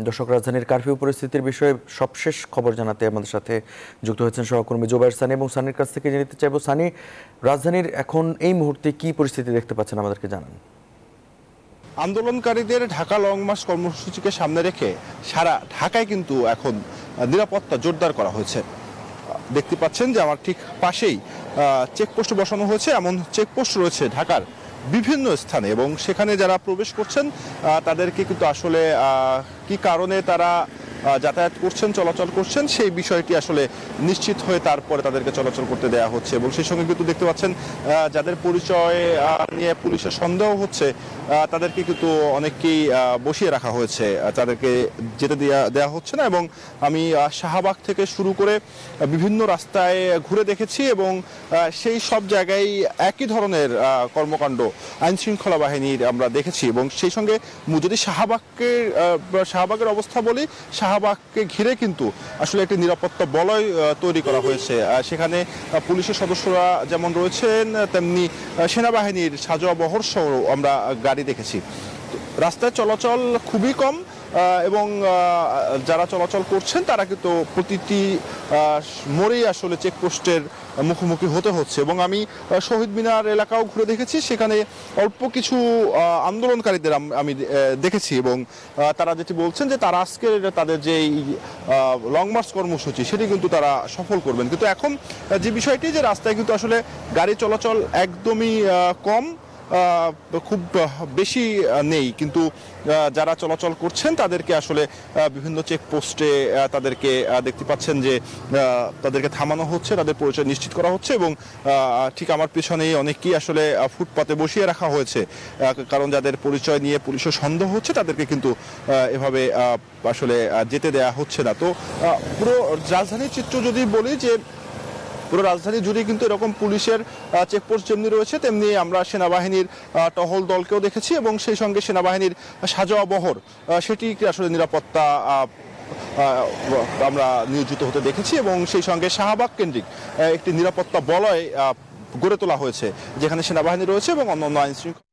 দর্শক, রাজধানীর কারফিউ পরিস্থিতির বিষয়ে সবশেষ খবর জানাতে আমাদের সাথে যুক্ত হয়েছেন সহকর্মী জোবায়ের সানি, এবং সানির কাছ থেকে জেনে নিতে চাইব, সানি, রাজধানীর এখন এই মুহূর্তে কি পরিস্থিতি দেখতে পাচ্ছেন আমাদেরকে জানান। আন্দোলনকারীদের ঢাকা লং মার্চ কর্মসূচিকে সামনে রেখে সারা ঢাকায় কিন্তু এখন নিরাপত্তা জোরদার করা হয়েছে। দেখতে পাচ্ছেন যে আমার ঠিক পাশেই চেকপোস্ট বসানো হয়েছে। এমন চেকপোস্ট রয়েছে ঢাকার বিভিন্ন স্থানে, এবং সেখানে যারা প্রবেশ করছেন তাদেরকে কিন্তু আসলে কি কারণে তারা যাতায়াত করছেন, চলাচল করছেন, সেই বিষয়টি আসলে নিশ্চিত হয়ে তারপরে তাদেরকে চলাচল করতে দেওয়া হচ্ছে। এবং সেই সঙ্গে কিন্তু দেখতে পাচ্ছেন যাদের পরিচয় নিয়ে পুলিশের সন্দেহ হচ্ছে তাদেরকে কিন্তু অনেককেই বসিয়ে রাখা হয়েছে, তাদেরকে যেতে দেওয়া হচ্ছে না। এবং আমি শাহবাগ থেকে শুরু করে বিভিন্ন রাস্তায় ঘুরে দেখেছি, এবং সেই সব জায়গায় একই ধরনের কর্মকাণ্ড আইনশৃঙ্খলা বাহিনীর আমরা দেখেছি। এবং সেই সঙ্গে যদি শাহবাগের অবস্থা বলি, শাহবাগকে ঘিরে কিন্তু আসলে একটি নিরাপত্তা বলয় তৈরি করা হয়েছে। সেখানে পুলিশের সদস্যরা যেমন রয়েছেন, তেমনি সেনাবাহিনীর সাজোয়া বহর সহ আমরা গাড়ি দেখেছি। রাস্তায় চলাচল খুবই কম, এবং যারা চলাচল করছেন তারা কিন্তু প্রতিটি মোড়েই আসলে চেকপোস্টের মুখোমুখি হতে হচ্ছে। এবং আমি শহীদ মিনার এলাকাও ঘুরে দেখেছি, সেখানে অল্প কিছু আন্দোলনকারীদের আমি দেখেছি, এবং তারা যেটি বলছেন যে তারা আজকের তাদের যে লং মার্চ কর্মসূচি সেটি কিন্তু তারা সফল করবেন। কিন্তু এখন যে বিষয়টি, যে রাস্তায় কিন্তু আসলে গাড়ি চলাচল একদমই কম, খুব বেশি নেই, কিন্তু যারা চলাচল করছেন তাদেরকে আসলে বিভিন্ন চেকপোস্টে তাদেরকে দেখতে পাচ্ছেন যে তাদেরকে থামানো হচ্ছে, তাদের পরিচয় নিশ্চিত করা হচ্ছে। এবং ঠিক আমার পিছনেই অনেকেই আসলে ফুটপাতে বসিয়ে রাখা হয়েছে, কারণ যাদের পরিচয় নিয়ে পুলিশের সন্দেহ হচ্ছে তাদেরকে কিন্তু এভাবে আসলে যেতে দেয়া হচ্ছে না। তো পুরো রাজধানীর চিত্র যদি বলি, যে পুরো রাজধানী জুড়ে কিন্তু এরকম পুলিশের চেকপোস্ট যেমনি রয়েছে, তেমনি আমরা সেনাবাহিনীর টহল দলকেও দেখেছি, এবং সেই সঙ্গে সেনাবাহিনীর সাজোয়া বহর সেটি আসলে নিরাপত্তা আমরা নিয়োজিত হতে দেখেছি। এবং সেই সঙ্গে শাহবাগ কেন্দ্রিক একটি নিরাপত্তা বলয় গড়ে তোলা হয়েছে, যেখানে সেনাবাহিনী রয়েছে এবং অন্যান্য আইনশৃঙ্খলা